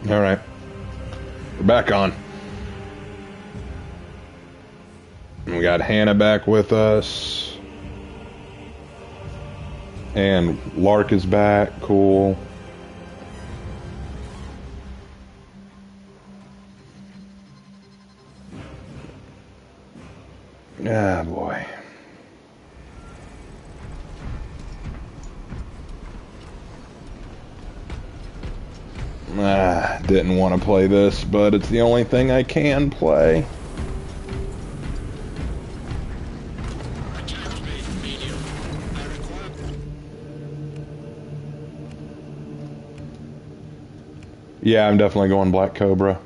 Alright. We're back on. We got Hannah back with us. And Lark is back. Cool. Ah, boy. Didn't want to play this, but it's the only thing I can play. Yeah, I'm definitely going Black Cobra.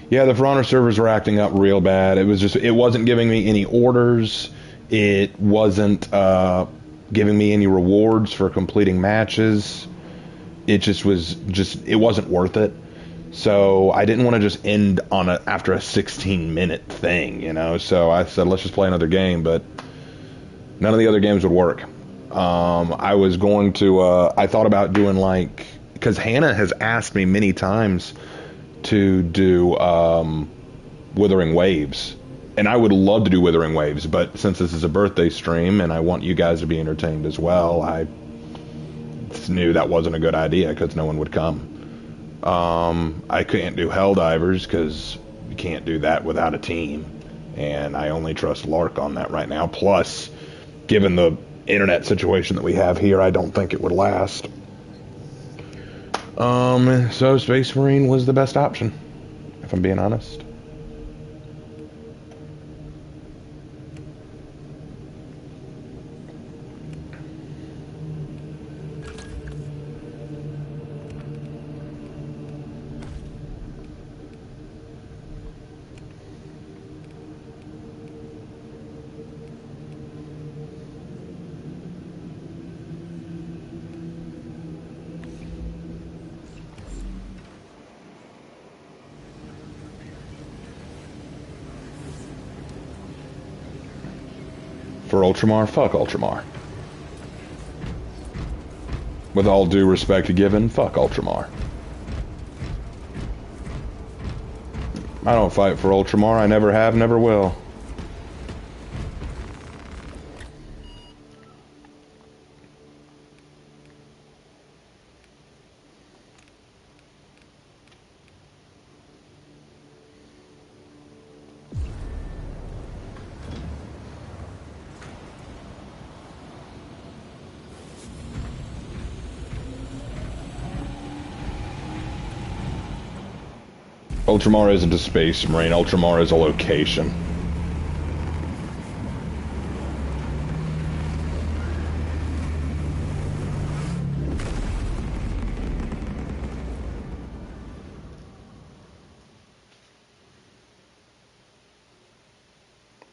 Yeah, the For Honor servers were acting up real bad. It wasn't giving me any orders. It wasn't giving me any rewards for completing matches. It wasn't worth it. So I didn't want to just end on after a 16-minute thing, you know. So I said, let's just play another game, but none of the other games would work. I was going to, I thought about doing because Hannah has asked me many times to do Withering Waves. And I would love to do Withering Waves, but since this is a birthday stream and I want you guys to be entertained as well, I knew that wasn't a good idea because no one would come. I can't do Helldivers because you can't do that without a team. And I only trust Lark on that right now. Plus, given the internet situation that we have here, I don't think it would last. So Space Marine was the best option, if I'm being honest. For Ultramar, fuck Ultramar. With all due respect given, fuck Ultramar. I don't fight for Ultramar, I never have, never will. Ultramar isn't a Space Marine, Ultramar is a location.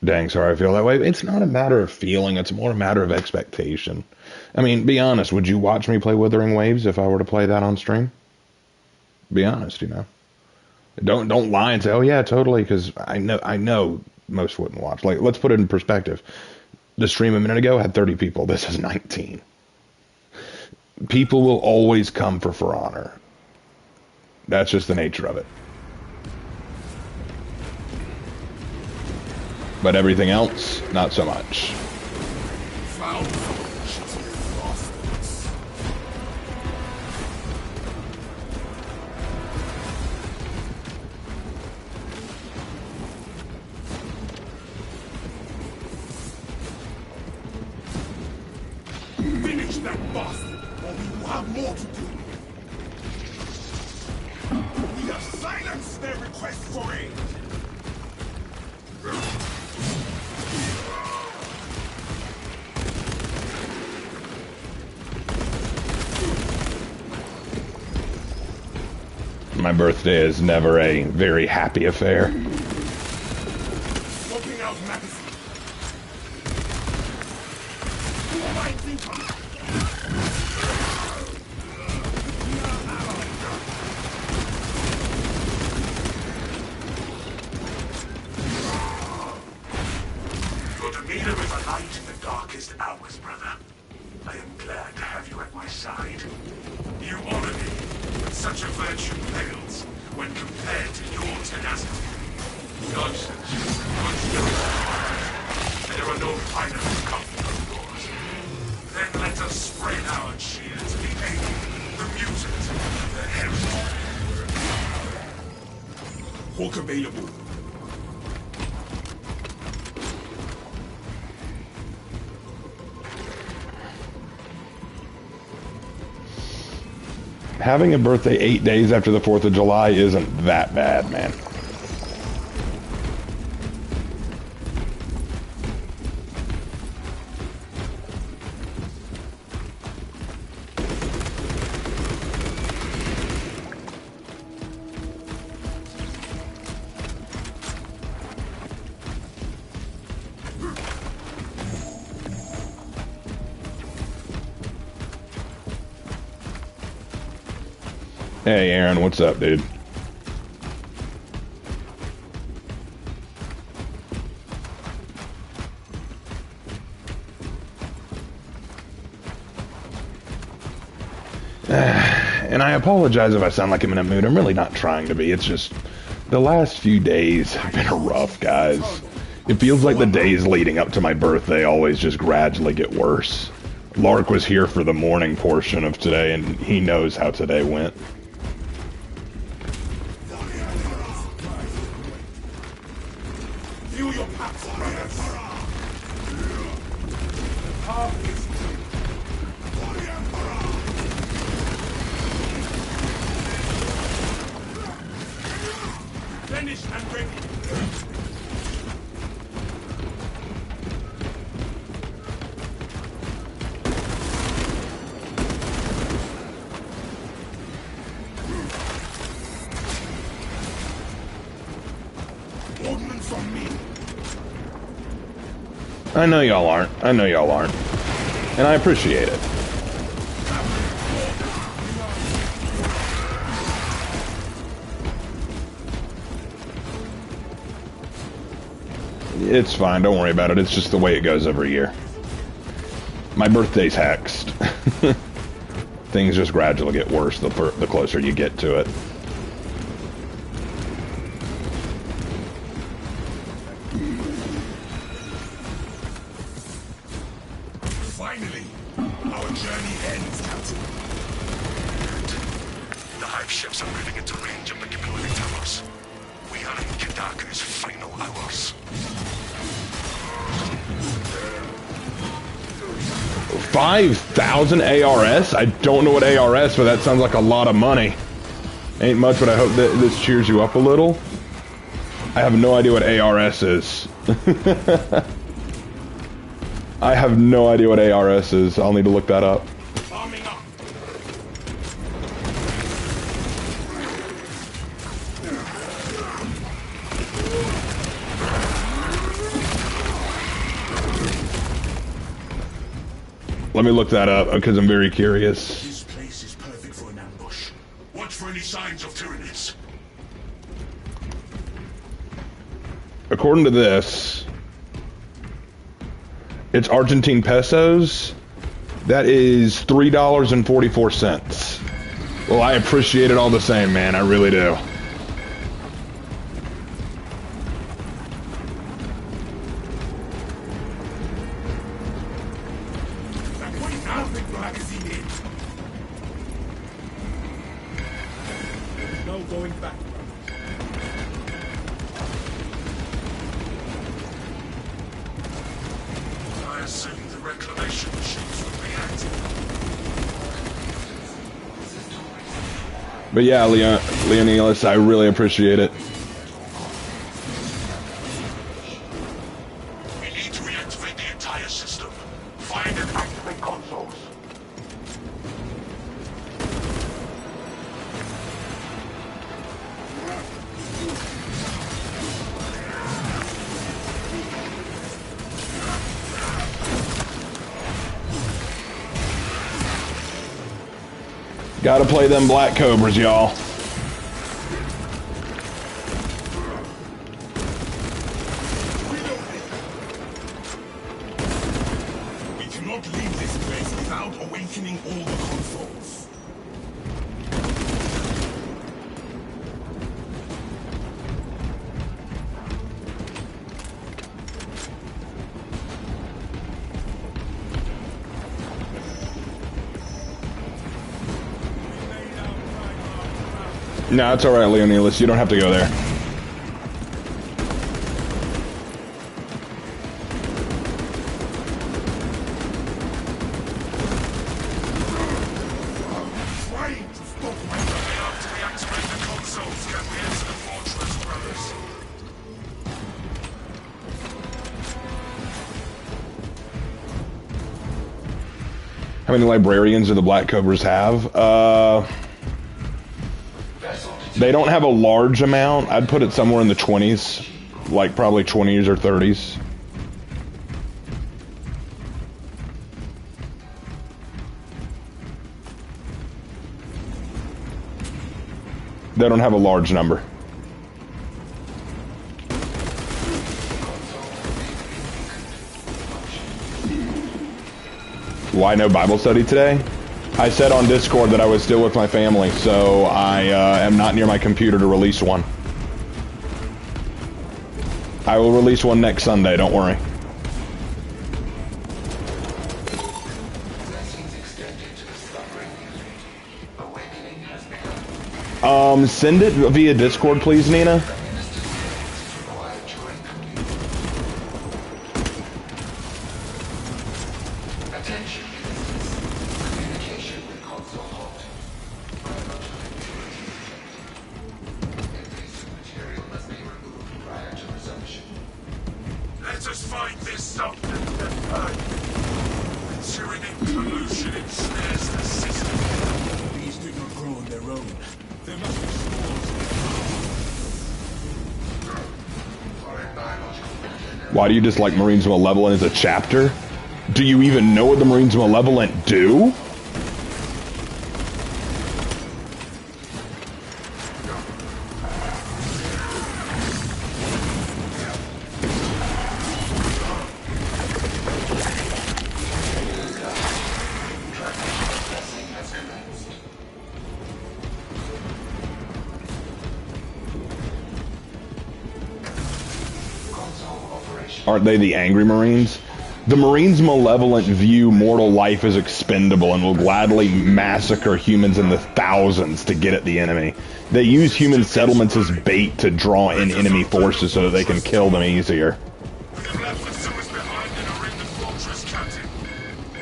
Dang, sorry I feel that way. It's not a matter of feeling, it's more a matter of expectation. I mean, be honest, would you watch me play Withering Waves if I were to play that on stream? Be honest, you know. Don't lie and say, oh yeah, totally, because I know most wouldn't watch. Like, let's put it in perspective. The stream a minute ago had 30 people. This is 19. People will always come for Honor. That's just the nature of it. But everything else, not so much. Finish that bastard, or we will have more to do. We have silenced their request for aid. My birthday is never a very happy affair. Swapping out magazine. Your demeanor is a light in the darkest hours, brother. I am glad to have you at my side. You honor me, Such a virtue pales when compared to your tenacity. Nonsense. There are no finer comfort yours. Then let us spread our cheer to the alien, the mutant, the heretic. Hawk available. Having a birthday 8 days after the 4th of July isn't that bad, man. Hey, Aaron, what's up, dude? And I apologize if I sound like I'm in a mood. I'm really not trying to be. It's just the last few days have been rough, guys. It feels like the days leading up to my birthday always just gradually get worse. Lark was here for the morning portion of today, and he knows how today went. Feel your packs, brothers. Finished and ready. Ordnance on me. I know y'all aren't. I know y'all aren't. And I appreciate it. It's fine. Don't worry about it. It's just the way it goes every year. My birthday's hexed. Things just gradually get worse the closer you get to it. Finally, our journey ends, Captain. The hive ships are moving into range of the deploying towers. We are in Kadaku's final hours. 5,000 ARS? I don't know what ARS, but that sounds like a lot of money. Ain't much, but I hope that this cheers you up a little. I have no idea what ARS is. I have no idea what ARS is. I'll need to look that up. Arming up. Let me look that up because I'm very curious. This place is perfect for an ambush. Watch for any signs of Tyrannus. According to this, it's Argentine pesos. That is $3.44. Well, I appreciate it all the same, man. I really do. No going back. I assume the reclamation machines will be active. But yeah, Leonidas, I really appreciate it. We need to reactivate the entire system. Find and activate consoles. Gotta play them Black Cobras, y'all. We cannot leave this place without awakening all the consoles. No, it's alright, Leonidas. You don't have to go there. How many librarians do the Black Cobras have? They don't have a large amount. I'd put it somewhere in the 20s. Like probably 20s or 30s. They don't have a large number. Why no Bible study today? I said on Discord that I was still with my family, so I am not near my computer to release one. I will release one next Sunday, don't worry. Send it via Discord, please, Nina. Why do you dislike Marines Malevolent as a chapter? Do you even know what the Marines Malevolent do? Aren't they the angry Marines? The Marines Malevolent view mortal life as expendable and will gladly massacre humans in the thousands to get at the enemy. They use human settlements as bait to draw in enemy forces so that they can kill them easier.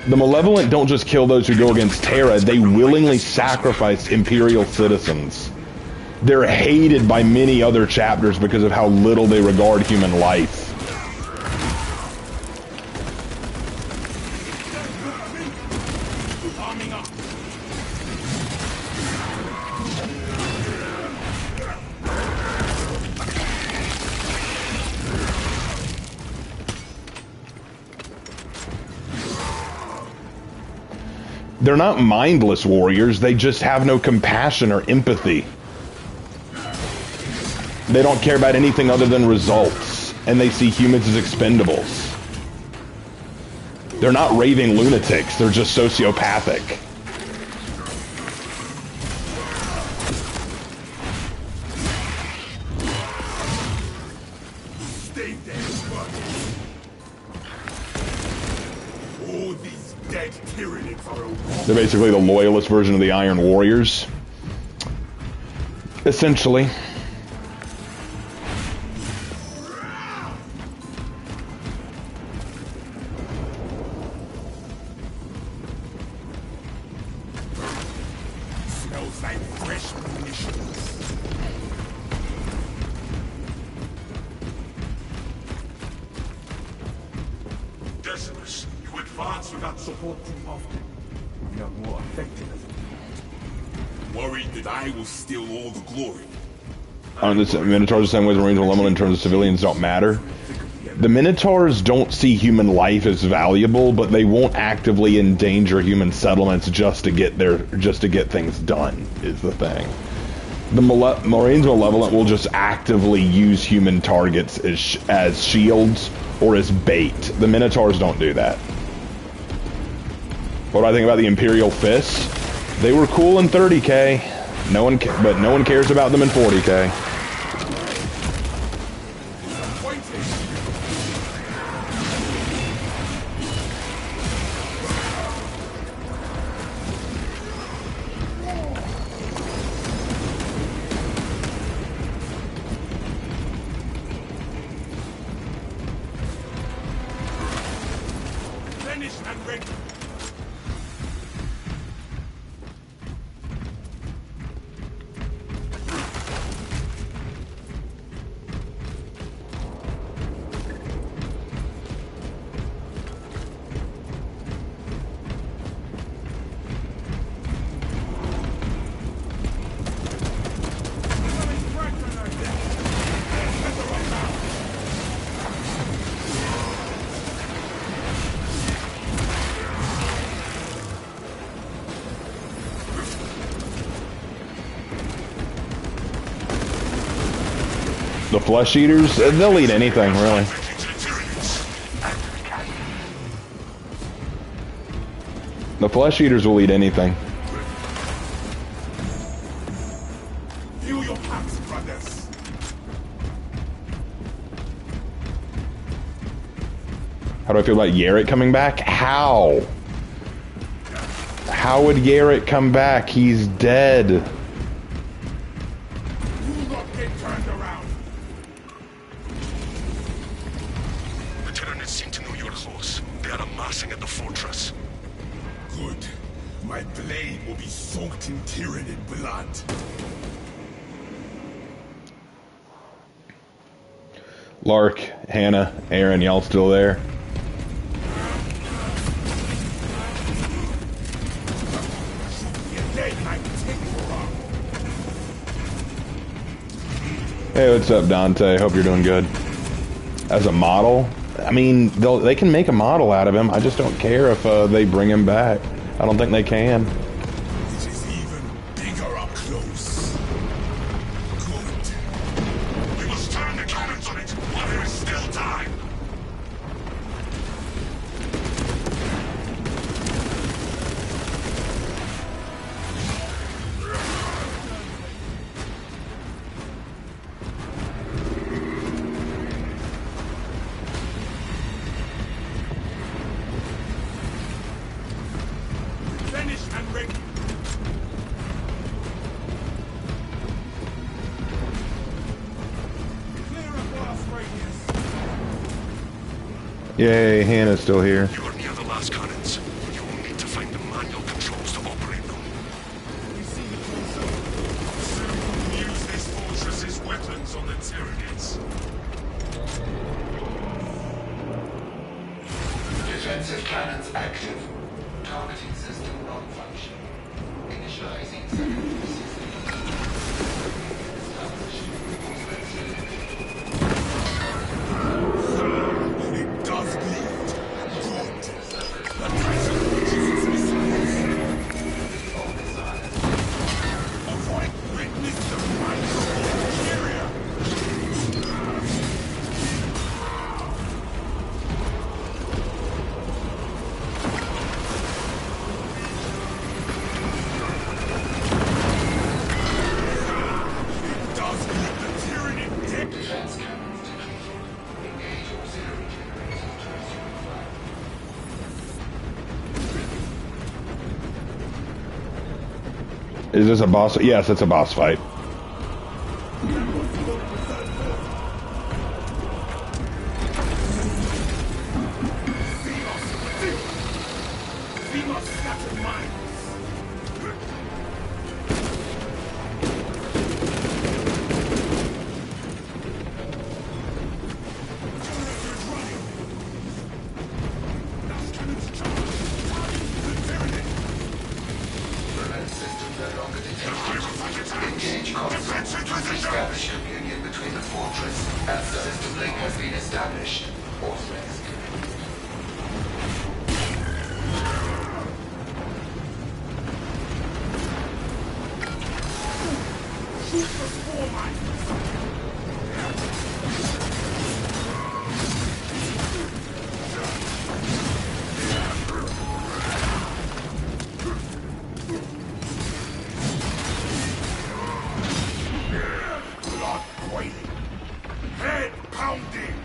The Malevolent don't just kill those who go against Terra, they willingly sacrifice Imperial citizens. They're hated by many other chapters because of how little they regard human life. They're not mindless warriors, they just have no compassion or empathy. They don't care about anything other than results, and they see humans as expendables. They're not raving lunatics, they're just sociopathic. They're basically the loyalist version of the Iron Warriors. Essentially. Smells like fresh munitions. Decimus, you advance without support too often. We are more effective as a team. Worried that I will steal all the glory. The Minotaurs the same way as Marines Malevolent in terms of civilians don't matter. The Minotaurs don't see human life as valuable, but they won't actively endanger human settlements just to get things done, is the thing. The Marines Malevolent will just actively use human targets as shields or as bait. The Minotaurs don't do that. What do I think about the Imperial Fists? They were cool in 30k. But no one cares about them in 40k. Finished and ready. The flesh eaters, they'll eat anything, really. The flesh eaters will eat anything. Feel your packs, brothers. How do I feel about Yarrick coming back? How? How would Yarrick come back? He's dead. Do not get turned around. The Tyranids seem to know your horse. They are amassing at the fortress. Good. My blade will be soaked in Tyranid blood. Lark, Hannah, Aaron, y'all still there? Hey, what's up, Dante? Hope you're doing good. As a model, I mean, they can make a model out of him. I just don't care if they bring him back. I don't think they can. It is even bigger up close. Good. We must turn the cannons on it while there is still time. Finished and ready. Clear a blast radius. Yay, Hannah's still here. You are near the last cannons. You will need to find the manual controls to operate them. We see the console. Soon we will use this fortress as weapons on the Tyranids. Defensive cannons active. Targeting system non-functional. Initializing secondary system. It does bleed. Good. The Titan launches its missiles. Avoid witness the might of the interior. It does bleed the Tyranid dead. Defense cannons depleted. Engage auxiliary generators to resume flight. Is this a boss? Yes, it's a boss fight. We must scatter minds. Generators running. Last cannons charged. The Tyranid. Prevent system no longer detected. Engage console. Establish communion between the fortress and the system link has been established. Authorized. Shoot the spore mines. Blood boiling. Head pounding.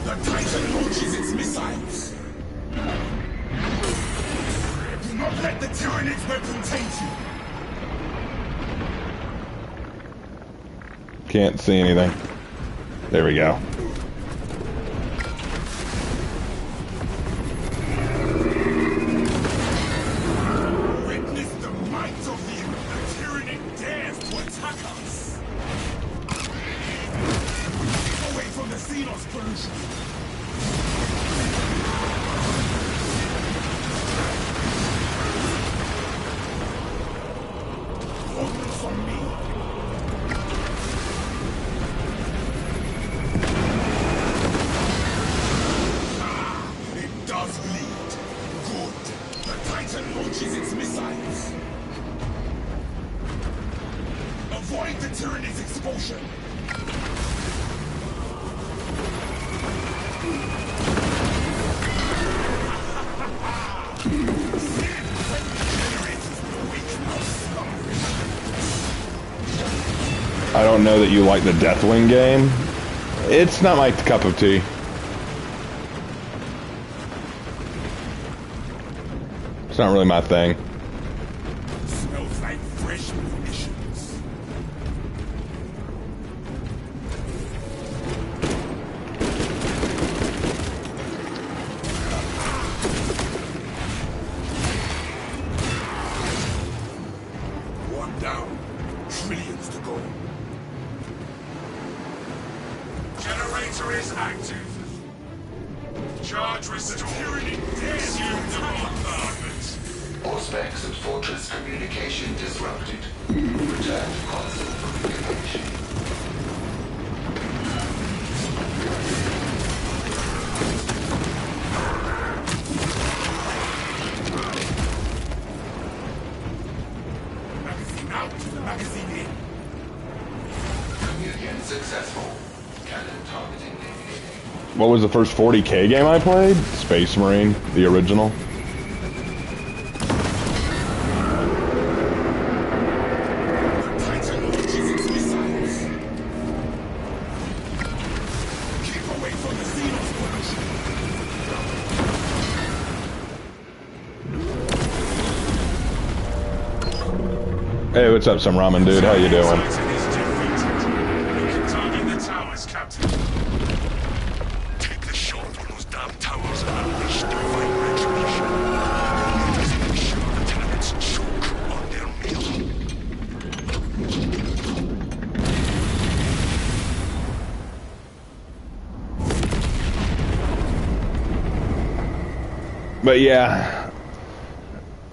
The Titan launches its missiles. Do not let the Tyranid's weapon taint you. Can't see anything. There we go. Xenos pollution. Focus on me. It does bleed. Good. The Titan launches its missiles. Avoid the Tyranny's expulsion. I don't know that you like the Deathwing game. It's not my cup of tea. It's not really my thing. Smells like fresh munitions. One down. Trillions to go. Generator is active. Charge restored. Resume the bombardment. All specs and fortress communication disrupted. Return to console for communication. Magazine out. Magazine in. Communion successful. Cannon targeting deviating. What was the first 40K game I played? Space Marine, the original. The Titan launches its missiles. Keep away from the Xenos pollution. Hey, what's up, some ramen dude? How you doing? Titan is defeated. You can target the towers, Captain. Take the shot on those damn towers and unleash divine retribution. Make sure the tenements choke on their meal. But yeah.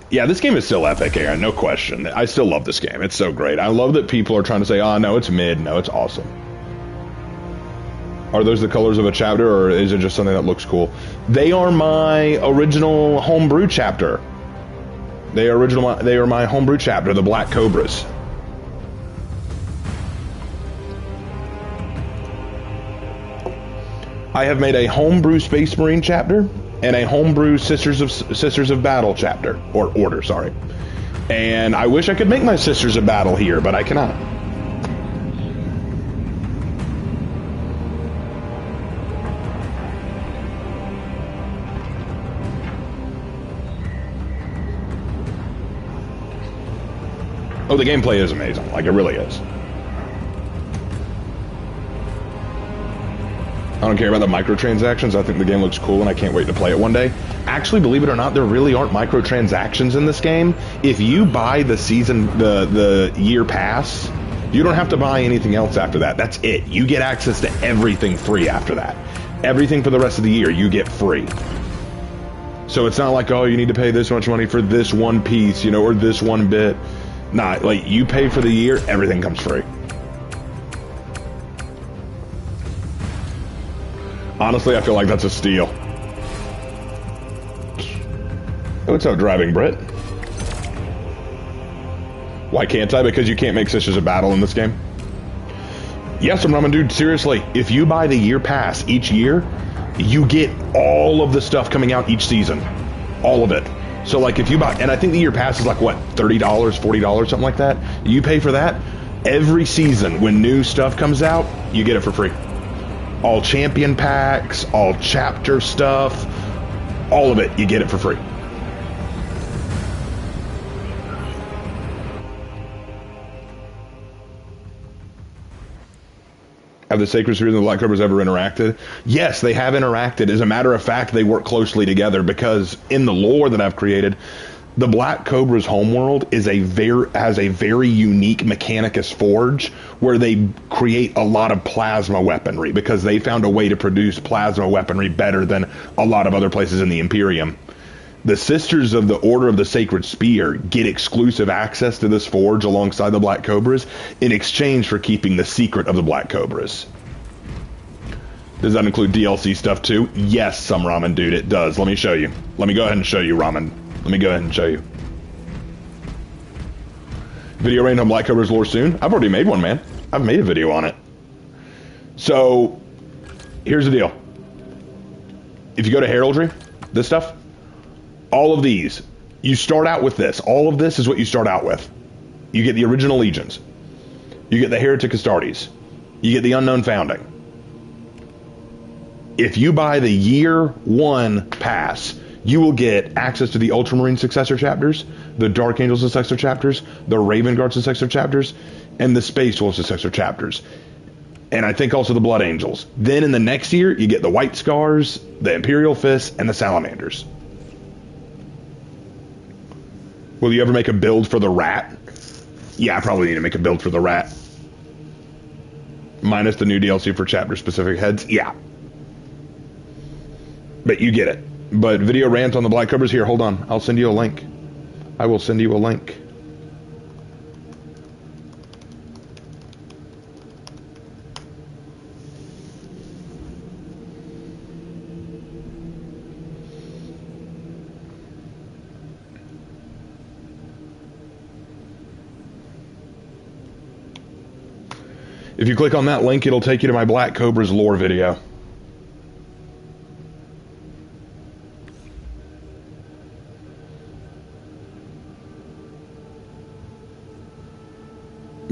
Yeah, this game is still epic, Aaron, no question. I still love this game. It's so great. I love that people are trying to say, oh, no, it's mid. No, it's awesome. Are those the colors of a chapter, or is it just something that looks cool? They are my original homebrew chapter. They are my homebrew chapter, the Black Cobras. I have made a homebrew Space Marine chapter and a homebrew Sisters of Battle chapter, or order, sorry. And I wish I could make my Sisters of Battle here, but I cannot. Oh, the gameplay is amazing. Like, it really is. I don't care about the microtransactions. I think the game looks cool and I can't wait to play it one day. Actually, believe it or not, there really aren't microtransactions in this game. If you buy the year pass, you don't have to buy anything else after that. That's it. You get access to everything free after that. Everything for the rest of the year, you get free. So it's not like, oh, you need to pay this much money for this one piece, you know, or this one bit. Nah, like, you pay for the year, everything comes free. Honestly, I feel like that's a steal. What's up, Driving Brit? Why can't I? Because you can't make Sisters of Battle in this game? Yes, I'm ramen dude, seriously. If you buy the year pass each year, you get all of the stuff coming out each season. All of it. So, like, if you buy... And I think the year pass is like, what, $30, $40, something like that? You pay for that. Every season, when new stuff comes out, you get it for free. All champion packs, all chapter stuff, all of it, you get it for free. Have the Sacred Spheres and the Black Cobras ever interacted? Yes, they have interacted. As a matter of fact, they work closely together because in the lore that I've created, The Black Cobra's homeworld has a very unique Mechanicus forge where they create a lot of plasma weaponry because they found a way to produce plasma weaponry better than a lot of other places in the Imperium. The Sisters of the Order of the Sacred Spear get exclusive access to this forge alongside the Black Cobras in exchange for keeping the secret of the Black Cobras. Does that include DLC stuff too? Yes, some ramen dude, it does. Let me show you. Let me go ahead and show you, ramen. Let me go ahead and show you. Video rain on Black Cobra's lore soon? I've already made one, man. I've made a video on it. So, here's the deal. If you go to Heraldry, this stuff, all of these, you start out with this. All of this is what you start out with. You get the original legions. You get the Heretic Astartes. You get the Unknown Founding. If you buy the year 1 pass, you will get access to the Ultramarine successor chapters, the Dark Angel successor chapters, the Raven Guard successor chapters, and the Space Wolf successor chapters. And I think also the Blood Angels. Then in the next year, you get the White Scars, the Imperial Fists, and the Salamanders. Will you ever make a build for the Rat? Yeah, I probably need to make a build for the Rat. Minus the new DLC for chapter-specific heads. Yeah. But you get it. But video rant on the Black Cobras here. Hold on. I'll send you a link. I will send you a link. If you click on that link, it'll take you to my Black Cobra's lore video.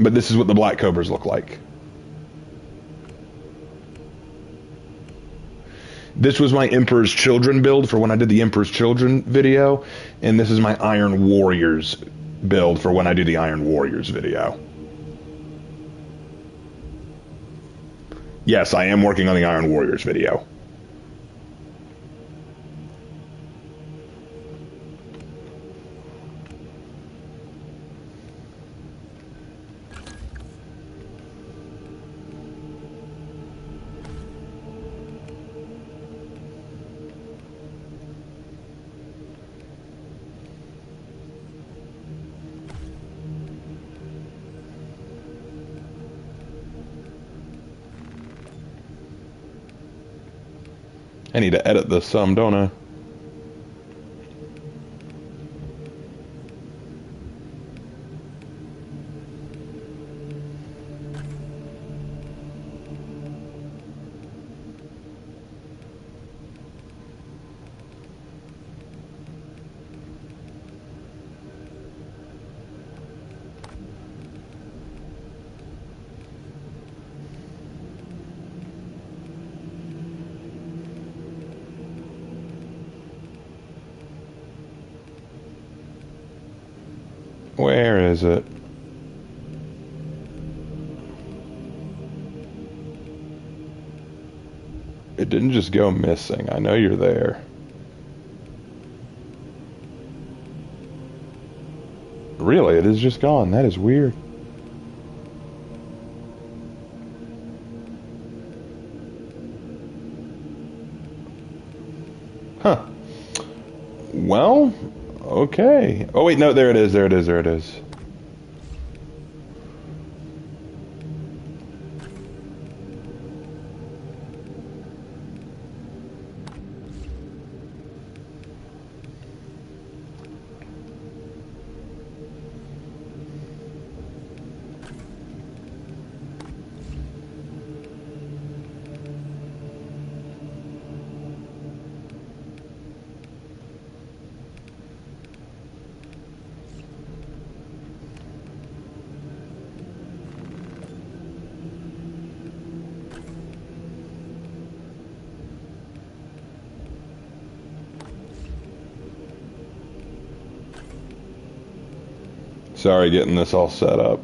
But this is what the Black Cobras look like. This was my Emperor's Children build for when I did the Emperor's Children video, and this is my Iron Warriors build for when I do the Iron Warriors video. Yes, I am working on the Iron Warriors video. I need to edit this some, don't I? Where is it? It didn't just go missing. I know you're there. Really, it is just gone. That is weird. Huh. Well, okay. Oh, wait, no, there it is, there it is, there it is. Sorry, getting this all set up.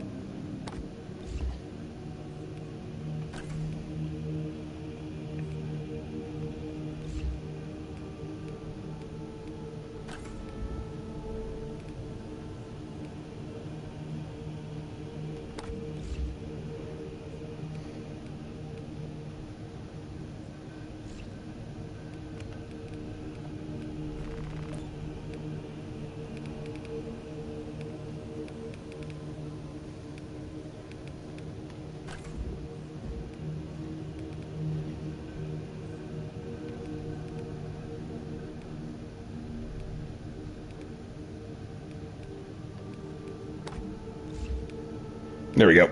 There we go.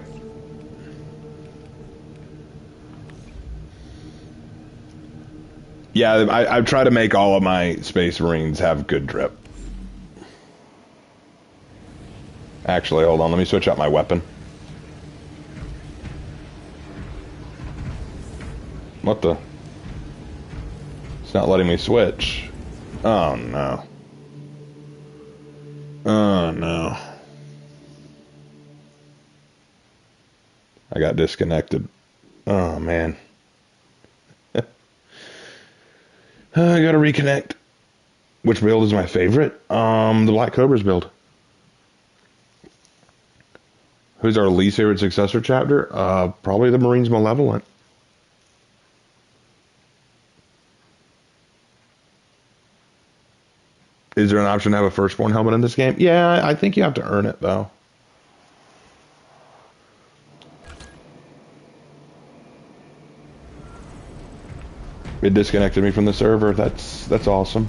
Yeah, I try to make all of my Space Marines have good drip. Actually, hold on. Let me switch out my weapon. What the? It's not letting me switch. Oh, no. Oh, no. I got disconnected. Oh, man. I gotta reconnect. Which build is my favorite? The Black Cobra's build. Who's our least favorite successor chapter? Probably the Marines Malevolent. Is there an option to have a firstborn helmet in this game? Yeah, I think you have to earn it, though. It disconnected me from the server. That's awesome.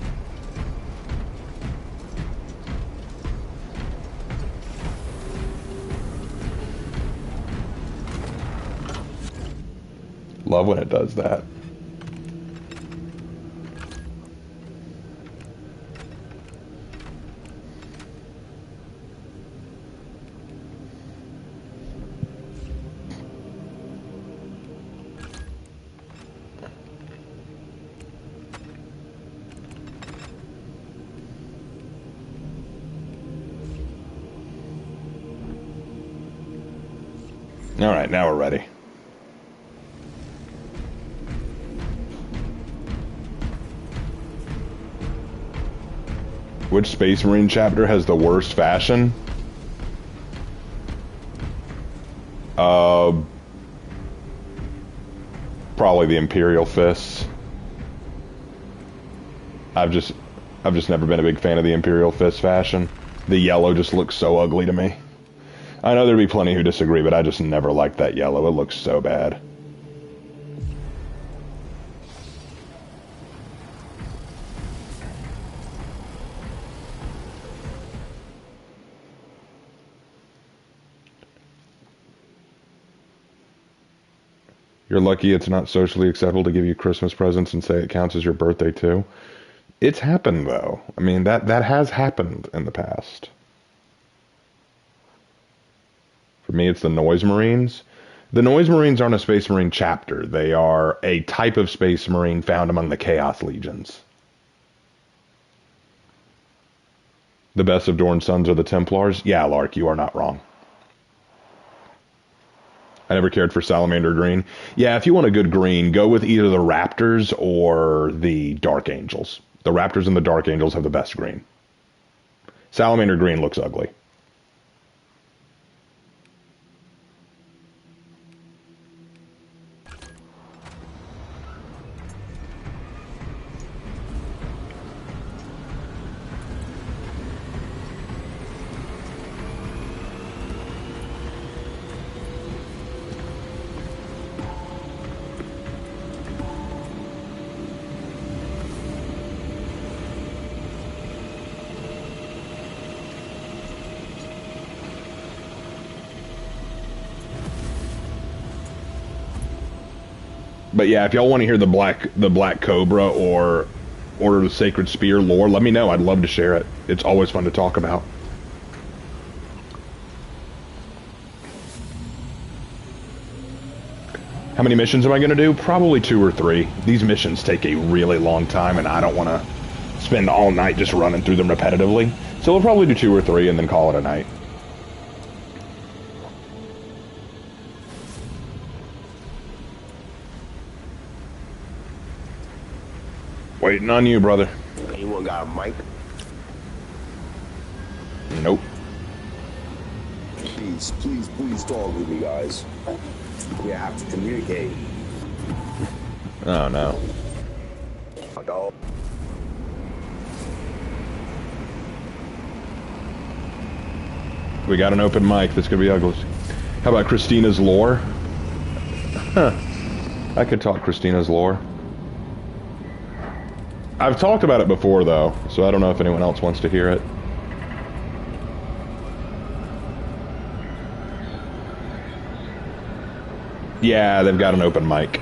Love when it does that. All right, now we're ready. Which Space Marine chapter has the worst fashion? Probably the Imperial Fists. I've just never been a big fan of the Imperial Fist fashion. The yellow just looks so ugly to me. I know there'd be plenty who disagree, but I just never liked that yellow. It looks so bad. You're lucky it's not socially acceptable to give you Christmas presents and say it counts as your birthday too. It's happened though. I mean, that has happened in the past. For me, it's the Noise Marines. The Noise Marines aren't a Space Marine chapter. They are a type of Space Marine found among the Chaos Legions. The best of Dorn's sons are the Templars? Yeah, Lark, you are not wrong. I never cared for Salamander Green. Yeah, if you want a good green, go with either the Raptors or the Dark Angels. The Raptors and the Dark Angels have the best green. Salamander Green looks ugly. But yeah, if y'all want to hear the Black Cobra or Order of the Sacred Spear lore, let me know. I'd love to share it. It's always fun to talk about. How many missions am I going to do? Probably 2 or 3. These missions take a really long time, and I don't want to spend all night just running through them repetitively. So we'll probably do 2 or 3 and then call it a night. Waiting on you, brother. Anyone got a mic? Nope. Please, please, please talk with me, guys. We have to communicate. Oh, no. Dog. We got an open mic. That's going to be ugly. How about Christina's lore? Huh. I could talk Christina's lore. I've talked about it before, though, so I don't know if anyone else wants to hear it. Yeah, they've got an open mic.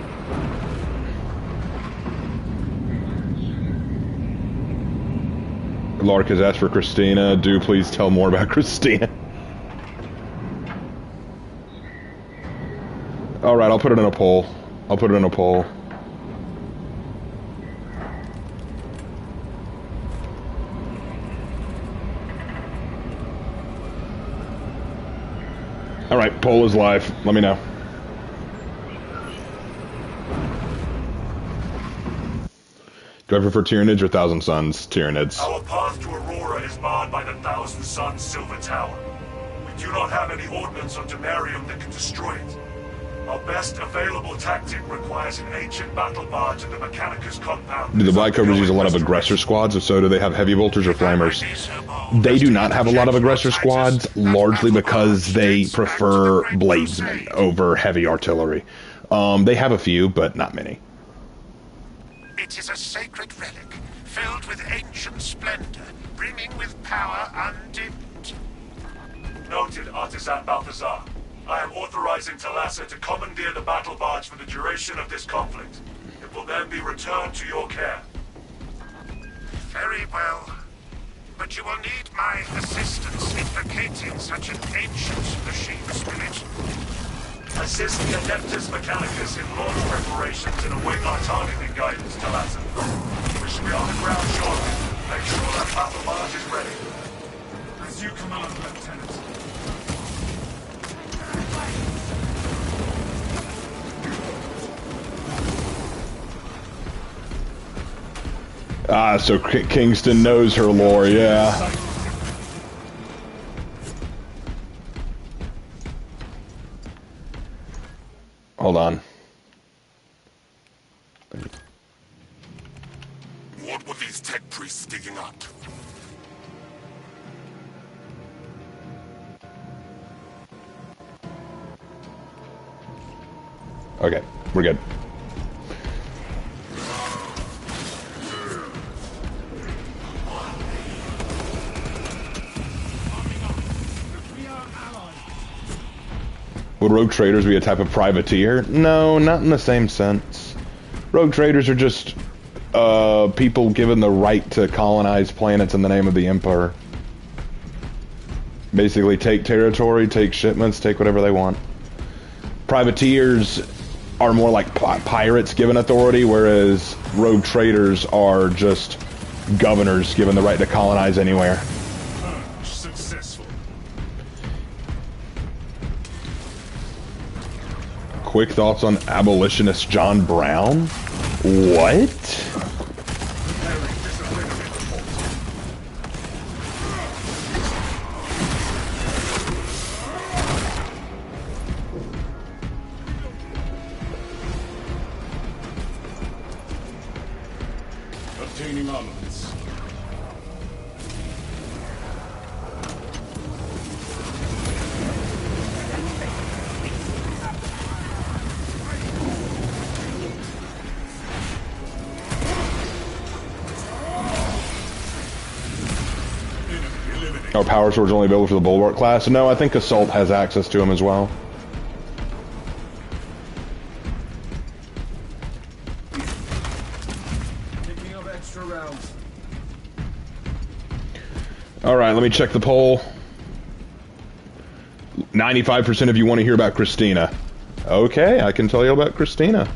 Lark has asked for Christina. Do please tell more about Christina. Alright, I'll put it in a poll. I'll put it in a poll. Alright, poll is live. Let me know. Do I prefer Tyranids or Thousand Suns? Tyranids. Our path to Aurora is barred by the Thousand Suns Silver Tower. We do not have any ordnance on Demarium that can destroy it. Our best available tactic requires an ancient battle barge in the Mechanicus compound. Do the Black Cobras use a lot of aggressor squads? If so, do they have heavy bolters or flamers? They do not have a lot of aggressor squads, largely because they prefer bladesmen over heavy artillery. They have a few, but not many. It is a sacred relic, filled with ancient splendor, brimming with power undimmed. Noted, Artisan Balthazar. I am authorizing Thalassa to commandeer the battle barge for the duration of this conflict. It will then be returned to your care. Very well. But you will need my assistance in vacating such an ancient machine spirit. Assist the Adeptus Mechanicus in launch preparations and await our targeting guidance, Thalassa. We should be on the ground shortly. Make sure that battle barge is ready. As you command, Lieutenant. Ah, so Kingston knows her lore, yeah. Hold on. What were these tech priests digging up? Okay, we're good. Would rogue traders be a type of privateer? No, not in the same sense. Rogue traders are just people given the right to colonize planets in the name of the Emperor. Basically take territory, take shipments, take whatever they want. Privateers are more like pirates given authority, whereas rogue traders are just governors given the right to colonize anywhere. Successful. Quick thoughts on abolitionist John Brown? What? Obtaining armaments. Are power swords only available for the Bulwark class? No, I think Assault has access to them as well. Picking up extra rounds. Alright, let me check the poll. 95% of you want to hear about Christina. Okay, I can tell you about Christina.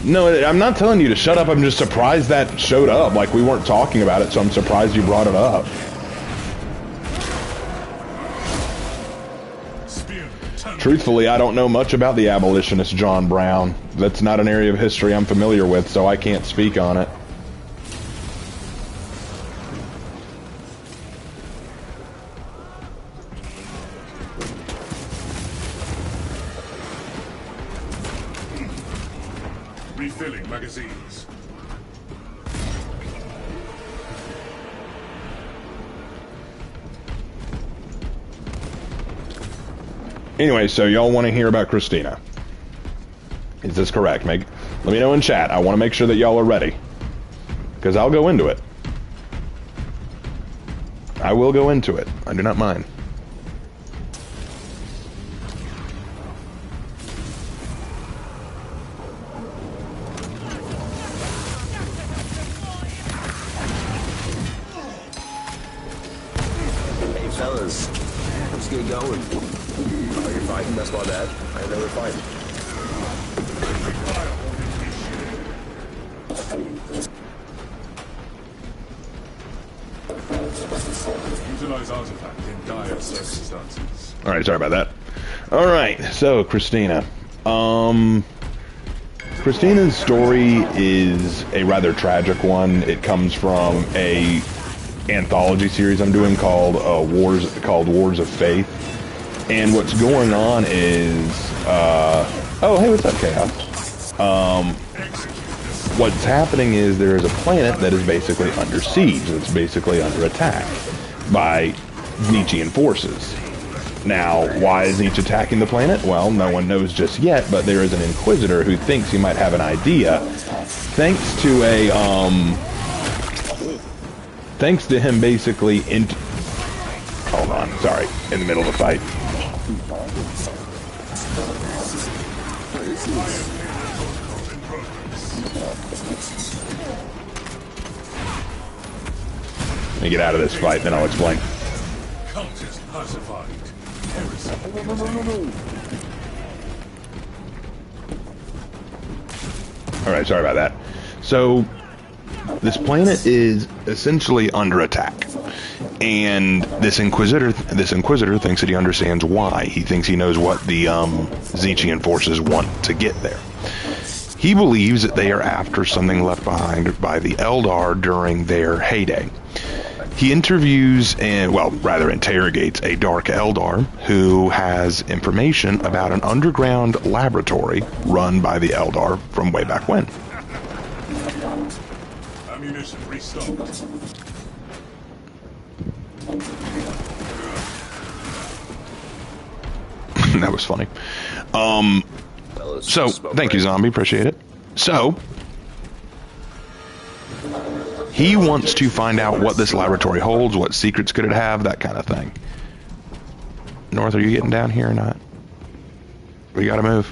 No, I'm not telling you to shut up. I'm just surprised that showed up. Like, we weren't talking about it, so I'm surprised you brought it up. Truthfully, I don't know much about the abolitionist John Brown. That's not an area of history I'm familiar with, so I can't speak on it. Refilling magazines. Anyway, so y'all want to hear about Christina. Is this correct? Let me know in chat. I want to make sure that y'all are ready. Because I'll go into it. I will go into it. I do not mind. Hey, fellas. Let's get going. Are you fighting? That's my bad. I know we're fighting. Utilize artifact in dire circumstances. All right, sorry about that. All right, so Christina. Christina's story is a rather tragic one. It comes from a anthology series I'm doing called Wars of Faith. And what's going on is, oh, hey, what's up, Chaos? What's happening is there is a planet that is basically under siege. That's basically under attack by Nietzschean forces. Now, why is Nietzsche attacking the planet? Well, no one knows just yet, but there is an Inquisitor who thinks he might have an idea. Thanks to him basically hold on, sorry, in the middle of the fight. Let me get out of this fight, then I'll explain. Cultist pacified. Heresy. Alright, sorry about that. So, this planet is essentially under attack. And this Inquisitor thinks that he understands why. He thinks he knows what the Nietzschean forces want to get there. He believes that they are after something left behind by the Eldar during their heyday. He interrogates a Dark Eldar who has information about an underground laboratory run by the Eldar from way back when. Ammunition restocked. That was funny. So, thank you, Zombie. Appreciate it. So, he wants to find out what this laboratory holds, what secrets could it have, that kind of thing. North, are you getting down here or not? We gotta move.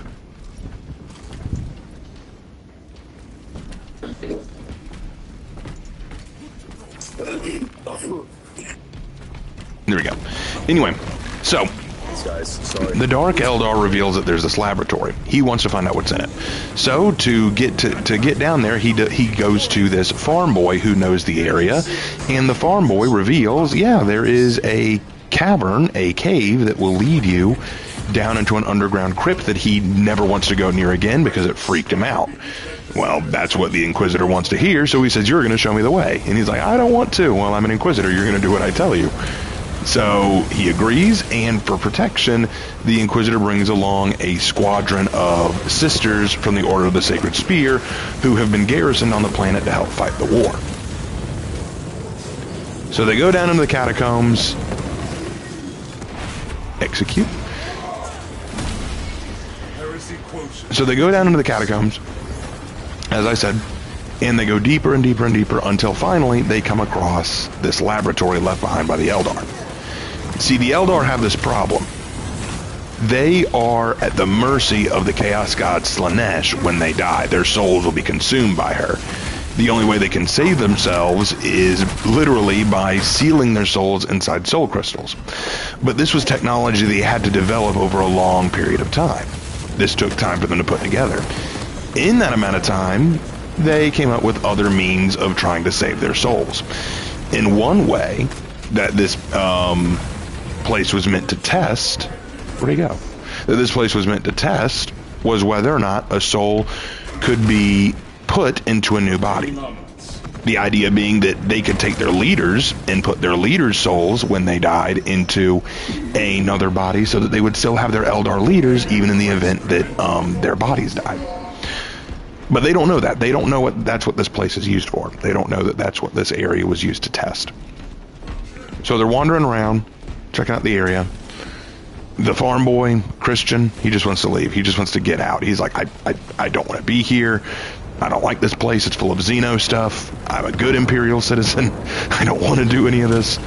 There we go. Anyway, so the Dark Eldar reveals that there's this laboratory. He wants to find out what's in it. So to get down there, he goes to this farm boy who knows the area, and the farm boy reveals, yeah, there is a cavern, a cave that will lead you down into an underground crypt that he never wants to go near again because it freaked him out. Well, that's what the Inquisitor wants to hear, so he says, you're going to show me the way. And he's like, I don't want to. Well, I'm an Inquisitor. You're going to do what I tell you. So he agrees, and for protection, the Inquisitor brings along a squadron of sisters from the Order of the Sacred Spear who have been garrisoned on the planet to help fight the war. So they go down into the catacombs, execute. So they go down into the catacombs, as I said, and they go deeper and deeper and deeper until finally they come across this laboratory left behind by the Eldar. See, the Eldar have this problem. They are at the mercy of the Chaos God Slanesh when they die. Their souls will be consumed by her. The only way they can save themselves is literally by sealing their souls inside soul crystals. But this was technology they had to develop over a long period of time. This took time for them to put together. In that amount of time, they came up with other means of trying to save their souls. In one way that this place was meant to test, where'd he go? That this place was meant to test was whether or not a soul could be put into a new body. The idea being that they could take their leaders and put their leaders' souls when they died into another body so that they would still have their Eldar leaders even in the event that their bodies died. But they don't know that. They don't know that's what this place is used for. They don't know that that's what this area was used to test. So they're wandering around, checking out the area. The farm boy, Christian, he just wants to leave. He just wants to get out. He's like, I don't want to be here. I don't like this place. It's full of Xeno stuff. I'm a good Imperial citizen. I don't want to do any of this.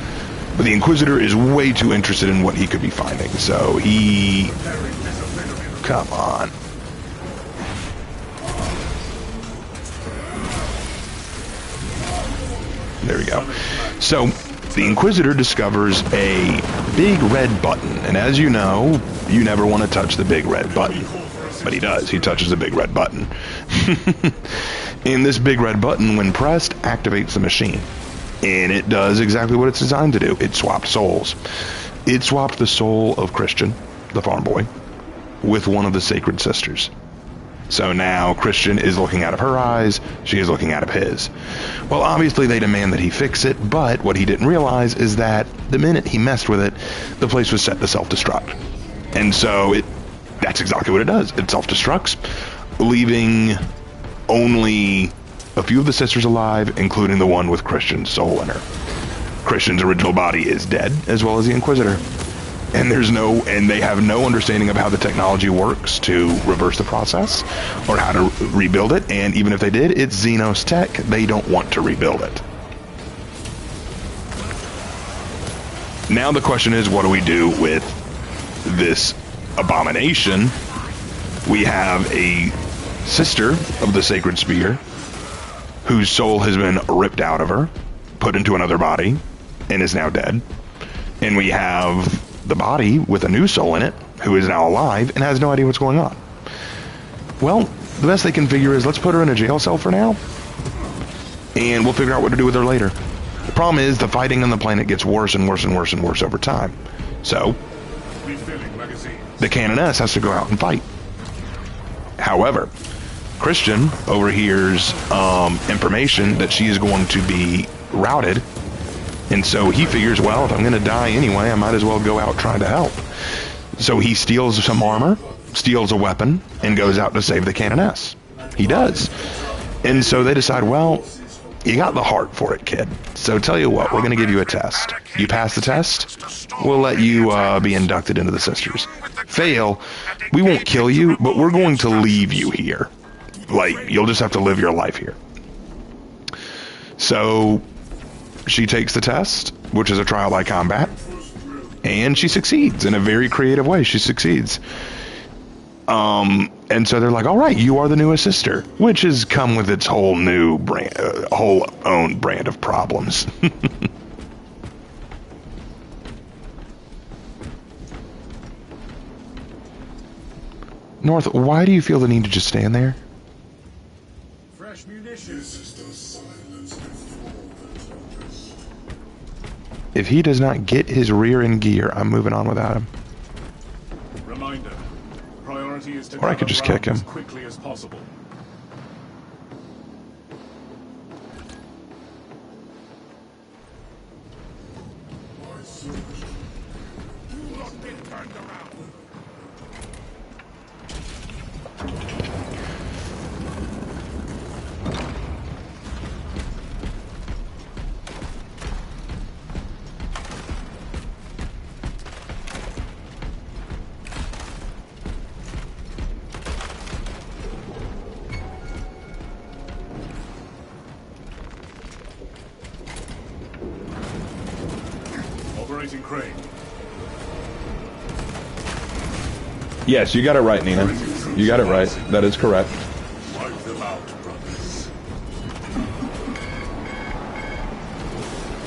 But the Inquisitor is way too interested in what he could be finding, so he... Come on. There we go. So, the Inquisitor discovers a big red button, and as you know, you never want to touch the big red button. But he does. He touches the big red button. And this big red button, when pressed, activates the machine. And it does exactly what it's designed to do. It swapped souls. It swapped the soul of Christian, the farm boy, with one of the sacred sisters. So now Christian is looking out of her eyes, she is looking out of his. Well, obviously they demand that he fix it, but what he didn't realize is that the minute he messed with it, the place was set to self-destruct. And so that's exactly what it does. It self-destructs, leaving only a few of the sisters alive, including the one with Christian's soul in her. Christian's original body is dead, as well as the Inquisitor. And they have no understanding of how the technology works to reverse the process or how to rebuild it. And even if they did, it's Xenos tech. They don't want to rebuild it. Now the question is, what do we do with this abomination? We have a sister of the Sacred Spear whose soul has been ripped out of her, put into another body, and is now dead. And we have the body with a new soul in it, who is now alive and has no idea what's going on. Well, the best they can figure is, let's put her in a jail cell for now, and we'll figure out what to do with her later. The problem is, the fighting on the planet gets worse and worse and worse and worse over time. So, the Canoness has to go out and fight. However, Christian overhears information that she is going to be routed. And so he figures, well, if I'm going to die anyway, I might as well go out trying to help. So he steals some armor, steals a weapon, and goes out to save the Canoness. He does. And so they decide, well, you got the heart for it, kid. So tell you what, we're going to give you a test. You pass the test, we'll let you be inducted into the Sisters. Fail, we won't kill you, but we're going to leave you here. Like, you'll just have to live your life here. So she takes the test, which is a trial by combat, and she succeeds in a very creative way. She succeeds. And so they're like, all right, you are the newest sister, which has come with its whole new brand, whole own brand of problems. North, why do you feel the need to just stand there? Fresh munitions. If he does not get his rear in gear, I'm moving on without him. Reminder. Priority is to Or I could just kick him. as quickly as possible. Operating crane. Yes, you got it right, Nina. You got it right. That is correct. Wipe them out, brothers.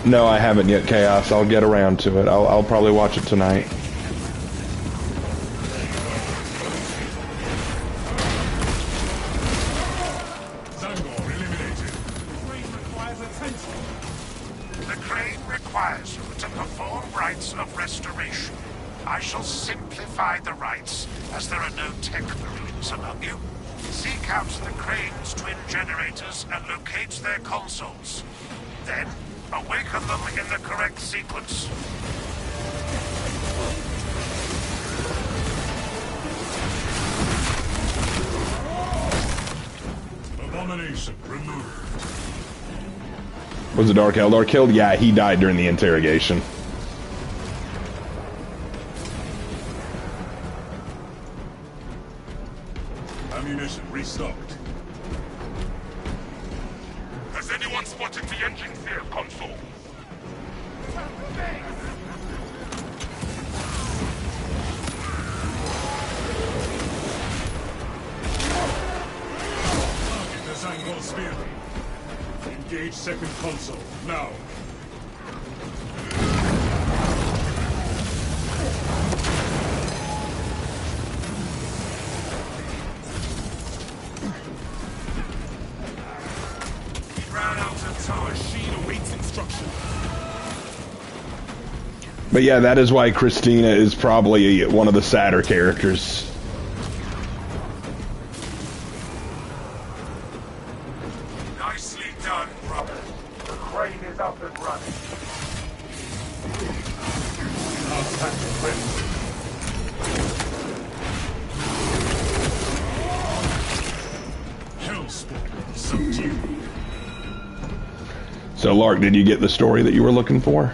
No, I haven't yet, Chaos. I'll get around to it. I'll probably watch it tonight. Zangor eliminated. The crane requires you to perform rites of restoration. I shall simplify the rites, as there are no tech marines among you. Seek out the crane's twin generators and locate their consoles. Then, awaken them in the correct sequence. Abomination removed. Was the Dark Eldar killed? Yeah, he died during the interrogation. Ammunition restocked. Has anyone spotted the engine field console? Engage second console, now. He ran out of time. Machine awaits instruction. But yeah, that is why Christina is probably one of the sadder characters. Nicely done, brother. The crane is up and running. Contact ready. Hellspawn, subdue. So, Lark, did you get the story that you were looking for?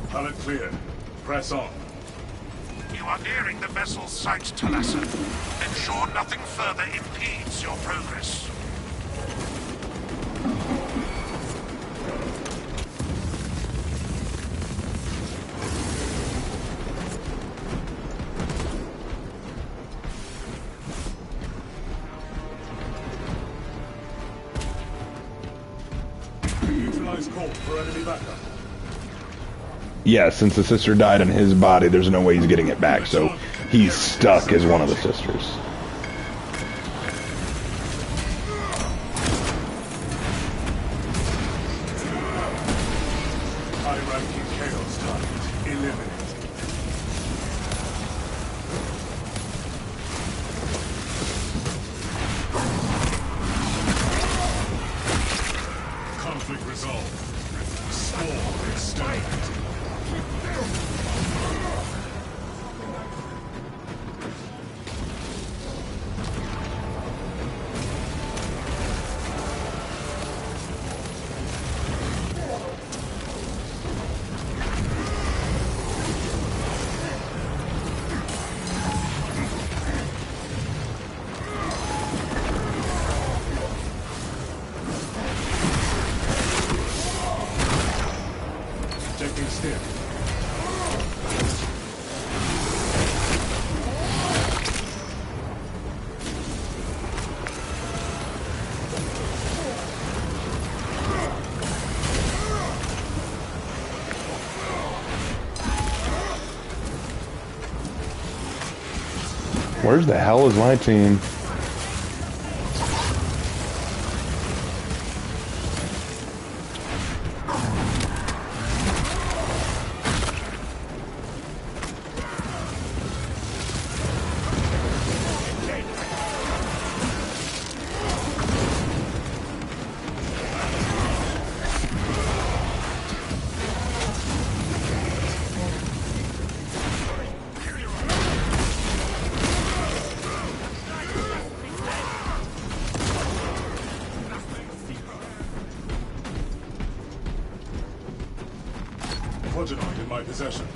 Pallet clear. Press on. You are nearing the vessel's site, Talassa. Ensure nothing further impedes your progress. Utilize Colt for enemy backup. Yeah, since the sister died in his body, there's no way he's getting it back, so he's stuck as one of the sisters. High-ranking Chaos target eliminated. Conflict resolved. Spawn exterminated. Checking stick. Where's the hell is my team? Quadranoid in my possession.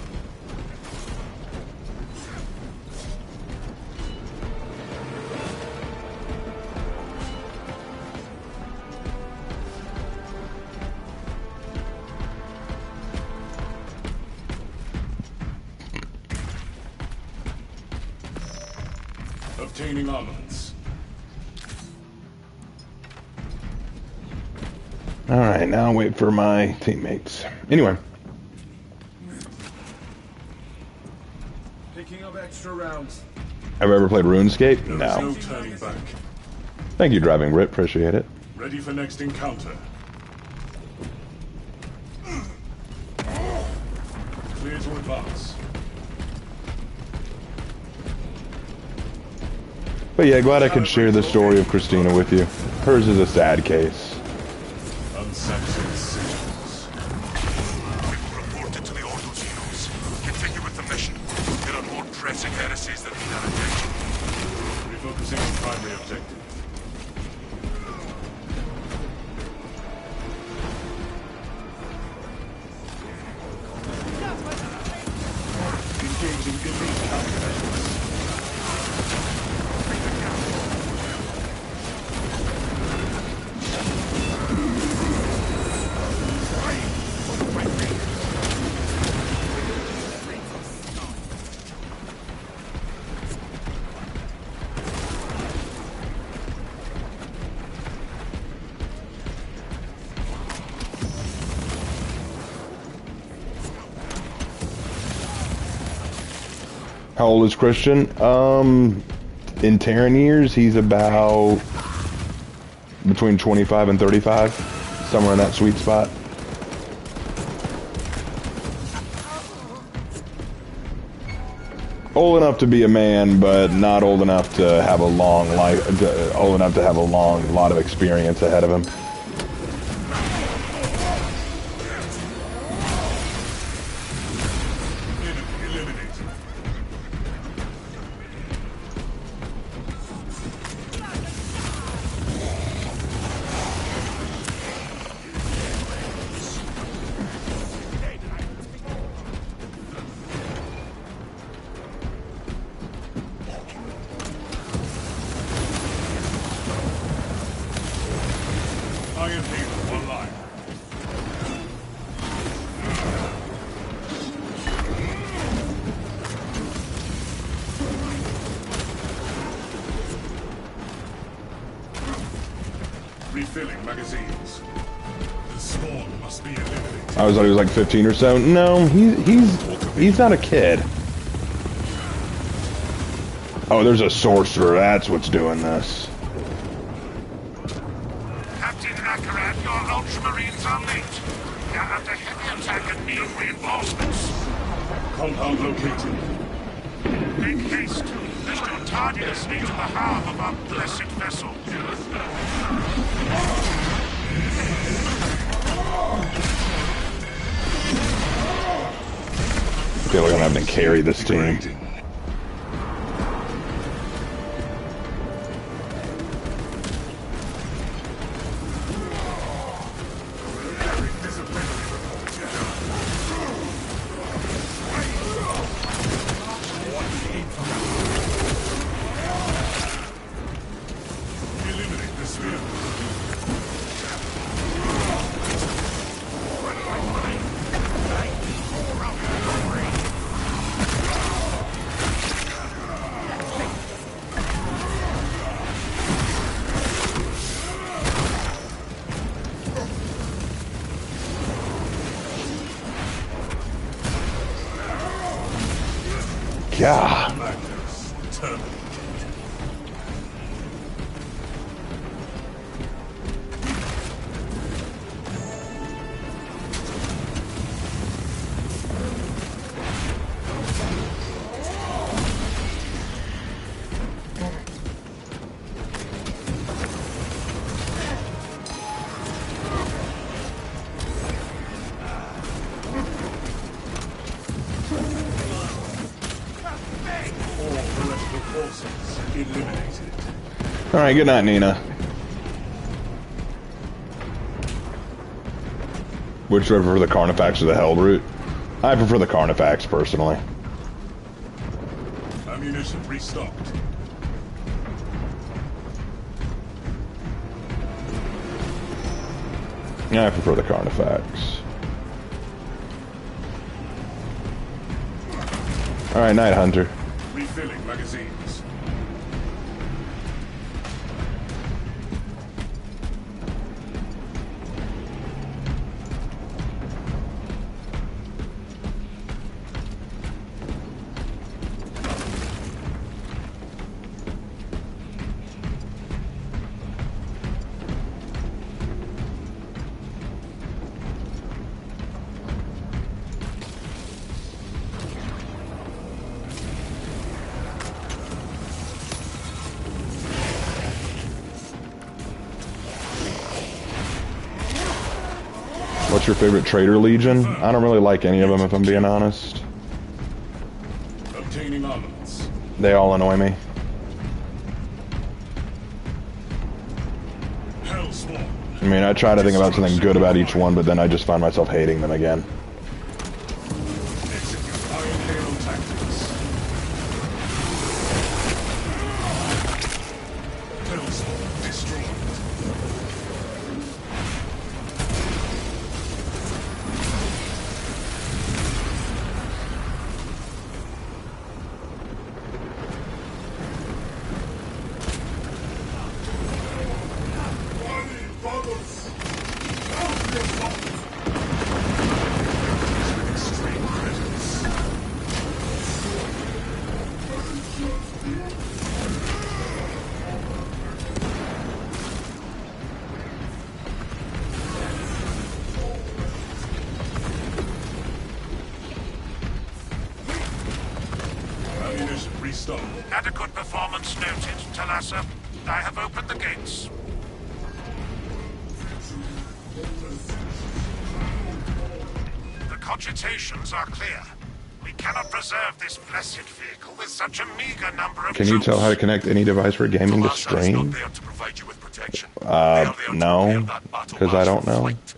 Obtaining armaments. Alright, now I'll wait for my teammates. Anyway. Picking up extra rounds. Have you ever played RuneScape? There is No. no turning back. Thank you, Driving Brit. Appreciate it. Ready for next encounter. Clear to advance. But yeah, glad I could share the story of Christina with you. Hers is a sad case. Unsanctioned signals. Reported to the Ordos Heroes. Continue with the mission. There are more pressing heresies that need our attention. Refocusing on primary objective. Engaging elite countermeasures. How old is Christian? In Terran years, he's about between 25 and 35, somewhere in that sweet spot. Old enough to be a man, but not old enough to have a long life. Old enough to have a lot of experience ahead of him. Iron Halo online. Refilling magazines. The spawn must be eliminated. I was thought he was like 15 or so. No, he's not a kid. Oh, there's a sorcerer. That's what's doing this. Captain Akarat, your Ultramarines are late. They're under heavy attack and need reinforcements. Compound located. Make haste. There's no tardiness to the harm of our blessed vessel. I feel like I'm having to carry this team. Eliminate the sphere. God. Magnus terminated. All heretical forces eliminated. Alright, good night, Nina. Which do I prefer, the Carnifex or the Held route? I prefer the Carnifex, personally. Ammunition restocked. Yeah, I prefer the Carnifex. Alright, Night Hunter. Refilling magazines. What's your favorite Traitor Legion? I don't really like any of them, if I'm being honest. Obtaining armaments. They all annoy me. Hellspawn. I mean, I try to think about something good about each one, but then I just find myself hating them again. Execute Iron Halo tactics. Hellspawn destroyed. Adequate performance noted, Talassa. I have opened the gates. The cogitations are clear. We cannot preserve this blessed vehicle with such a meager number of Can you troops. tell how to connect any device for gaming to Talassa is not stream? there to provide you with protection. They are there to No, prepare that battle because I don't for know. flight.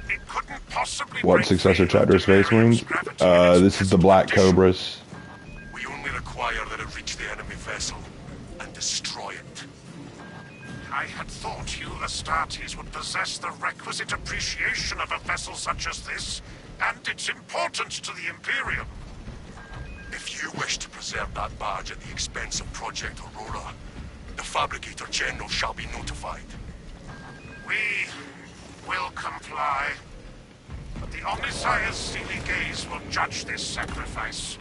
It couldn't possibly What break successor free chapter of Space Delirium's Marines? gravity in its This is the present Black condition. Cobras. We only require that it reach the enemy vessel and destroy it. I had thought you Astartes would possess the requisite appreciation of a vessel such as this, and its importance to the Imperium. If you wish to preserve that barge at the expense of Project Aurora, the Fabricator General shall be notified. We will comply. But the Omnissiah's steely gaze will judge this sacrifice.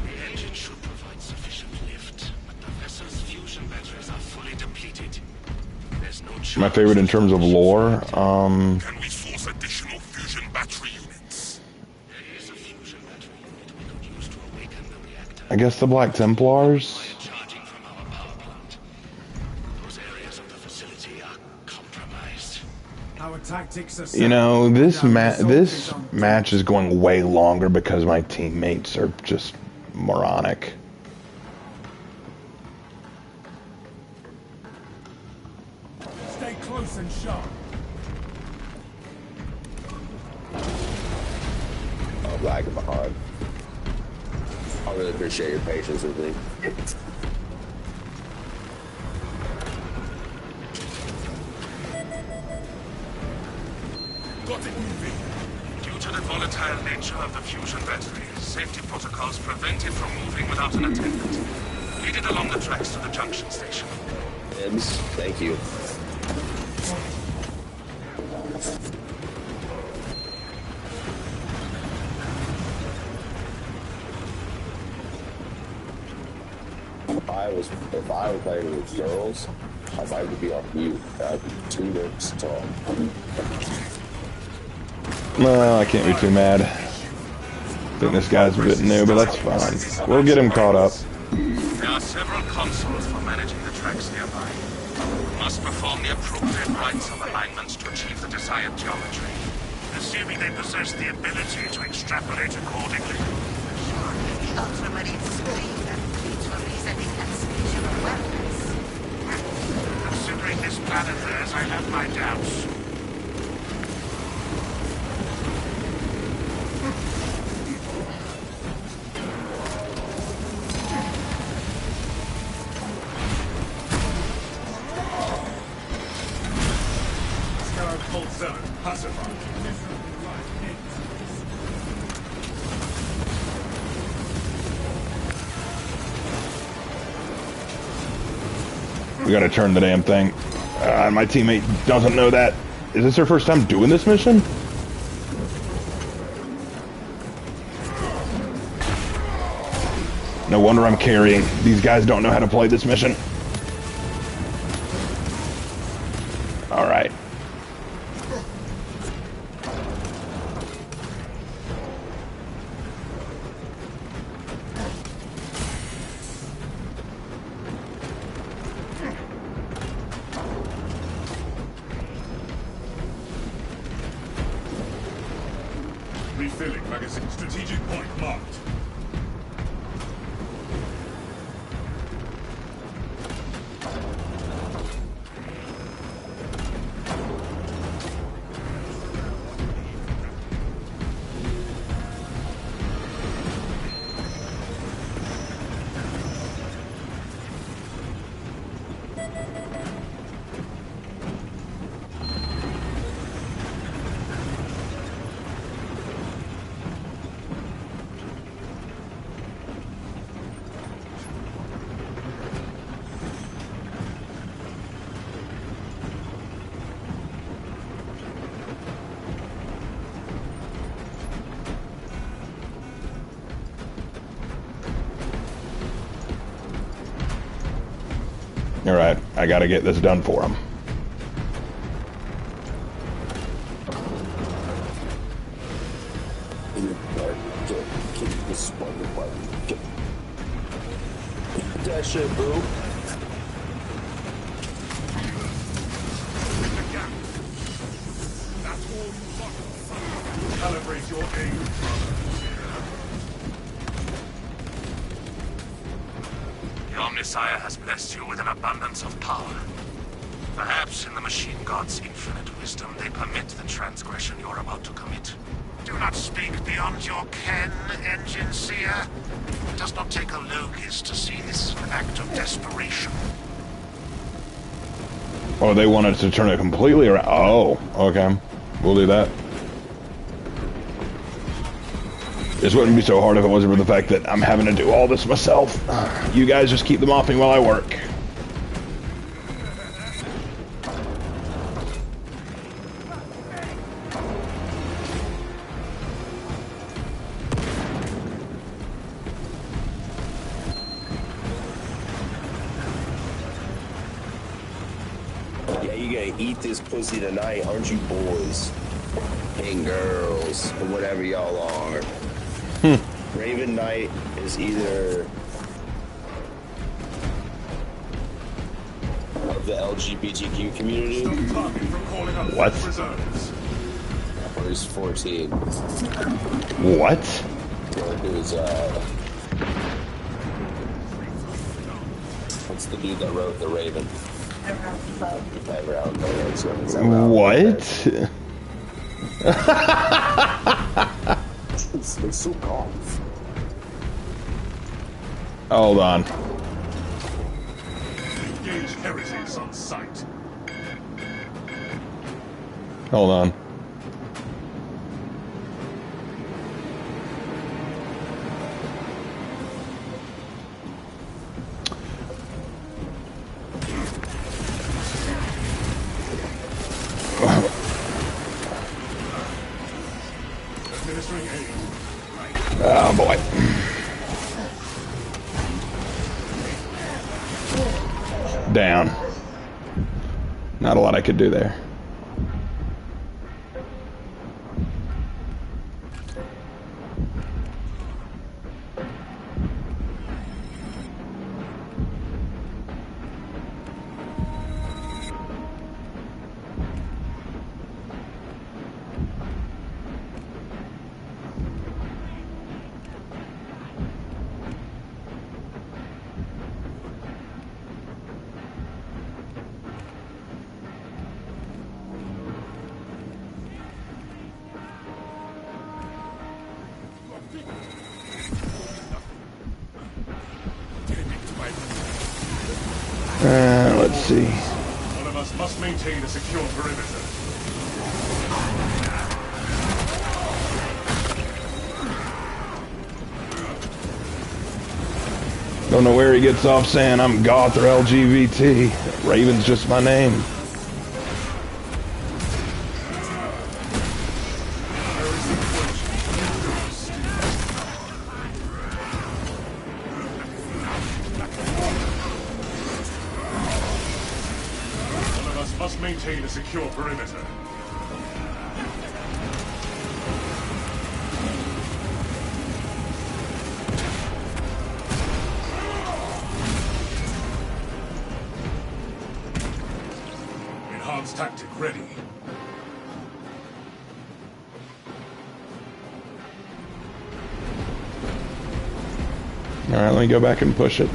The engine should provide sufficient lift, but the vessel's fusion batteries are fully depleted. There's no chance. My favorite in terms of lore. Can we force additional fusion battery units? There is a fusion battery unit we could use to awaken the reactor. I guess the Black Templars. By charging from our power plant. Those areas of the facility are compromised. Our tactics are You know, this match is going way longer because my teammates are just moronic. Stay close and sharp. I'm lagging behind. I really appreciate your patience with me. Got it moving. Due to the volatile nature of the fusion battery, safety protocols prevent it from moving without an attendant. Lead it along the tracks to the junction station. Ibs, thank you. If I were playing with girls, I might be on mute. I'd be 2 minutes to talk. Well, I can't be too mad. I think this guy's a bit new, but that's fine. We'll get him caught up. There are several consoles for managing the tracks nearby. You must perform the appropriate rites of alignments to achieve the desired geometry, assuming they possess the ability to extrapolate accordingly. The Ultramarine screen and fleet for resetting executional weapons. Considering this plan of theirs, I have my doubts. Scarab Cold Zone, pacified. We gotta turn the damn thing. My teammate doesn't know that. Is this her first time doing this mission? No wonder I'm carrying. These guys don't know how to play this mission. Alright. Refilling magazine. Strategic point marked. Alright, I gotta get this done for him. That shit, boo. That's all you want. Calibrate your aim. The Omnisire has blessed you with an abundance of power. Perhaps in the machine god's infinite wisdom, they permit the transgression you're about to commit. Do not speak beyond your ken, Engine Seer. It does not take a locust to see this as an act of desperation. Oh, they wanted to turn it completely around. Oh, okay. We'll do that. This wouldn't be so hard if it wasn't for the fact that I'm having to do all this myself. You guys just keep them off me while I work. Yeah, you gonna eat this pussy tonight, aren't you, boys? And girls, or whatever y'all are. Raven Knight is either of the LGBTQ community, Stop Target from calling up What? reserves. or he's 14. What? Or who's, what's the dude that wrote The Raven? Around What? It's so calm. Hold on. Engage heresies on sight. Hold on. Administering aid. Oh boy. Down. Not a lot I could do there. Let's see. One of us must maintain a secure perimeter. Don't know where he gets off saying I'm goth or LGBT. Raven's just my name. One of us must maintain a secure perimeter. Enhanced tactic ready. Alright, let me go back and push it.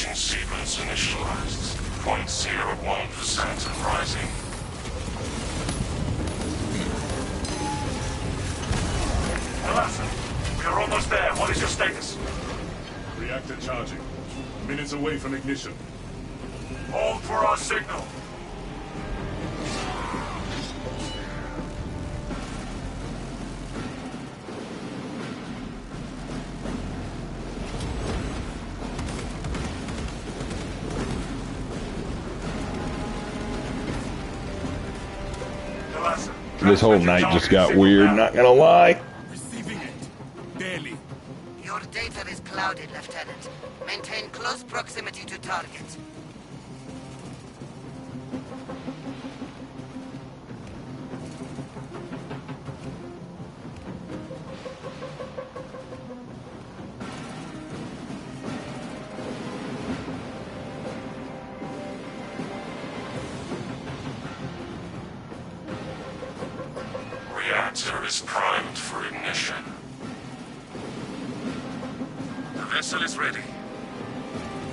Launching sequence initialized. 0.01% and rising. Alaska, we are almost there. What is your status? Reactor charging. Minutes away from ignition. Hold for our signal. This whole night just got weird, not gonna lie. Receiving it. Daily. Your data is clouded, Lieutenant. Maintain close proximity to target. Reactor is primed for ignition. The vessel is ready.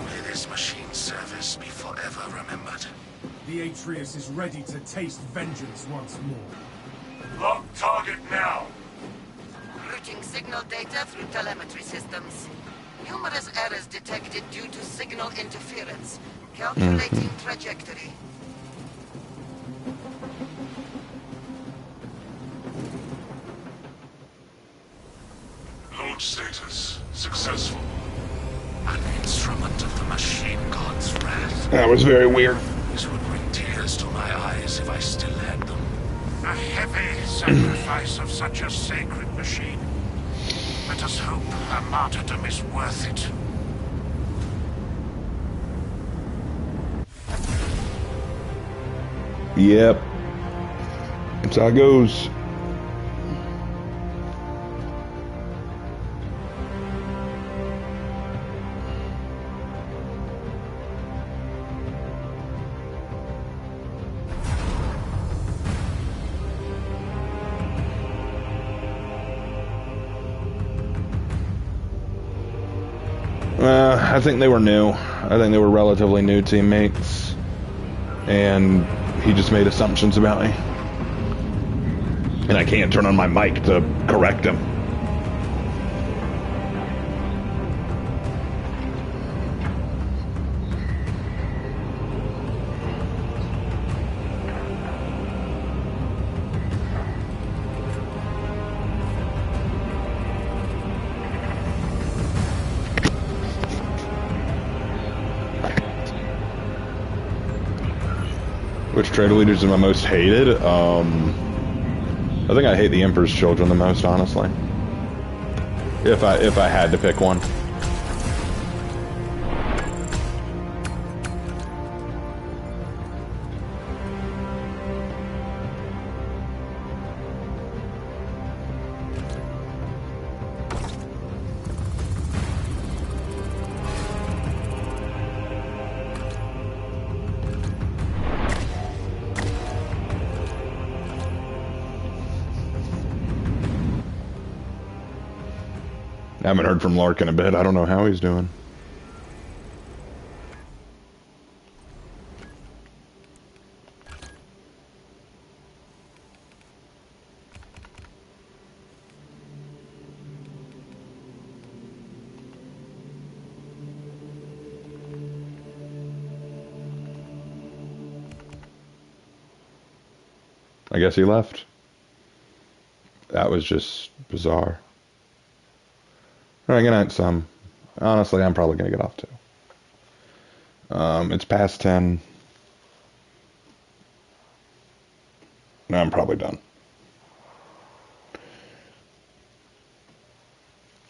May this machine's service be forever remembered. The Atreus is ready to taste vengeance once more. Lock target now. Routing signal data through telemetry systems. Numerous errors detected due to signal interference. Calculating trajectory. Launch status successful. An instrument of the machine god's wrath. That was very weird. This would bring tears to my eyes if I still had them. A heavy sacrifice of such a sacred machine. Let us hope her martyrdom is worth it. Yep. That's how it goes. I think they were new. I think they were relatively new teammates. And he just made assumptions about me. And I can't turn on my mic to correct him. Which traitor leaders are my most hated? I think I hate the Emperor's Children the most, honestly. If I had to pick one. I haven't heard from Lark in a bit. I don't know how he's doing. I guess he left. That was just bizarre. Alright, good night, Sam. Honestly, I'm probably going to get off too. It's past 10. I'm probably done.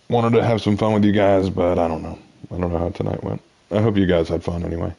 Wanted to have some fun with you guys, but I don't know. I don't know how tonight went. I hope you guys had fun anyway.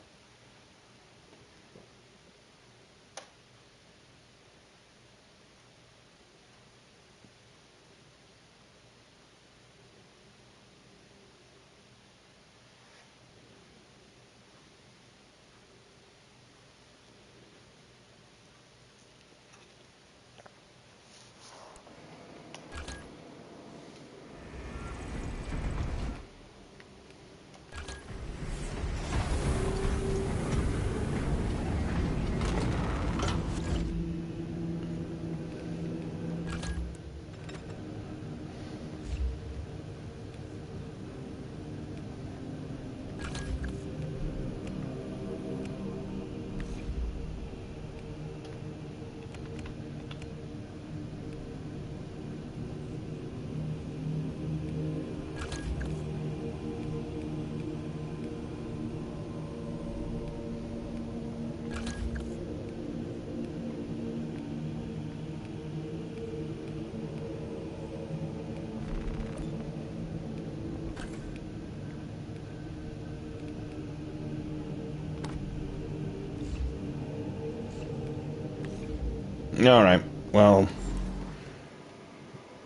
All right. Well,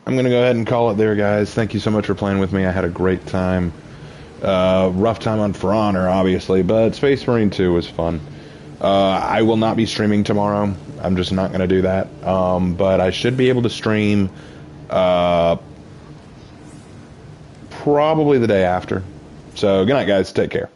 I'm going to go ahead and call it there, guys. Thank you so much for playing with me. I had a great time. Rough time on For Honor, obviously, but Space Marine 2 was fun. I will not be streaming tomorrow. I'm just not going to do that. But I should be able to stream probably the day after. So, good night, guys. Take care.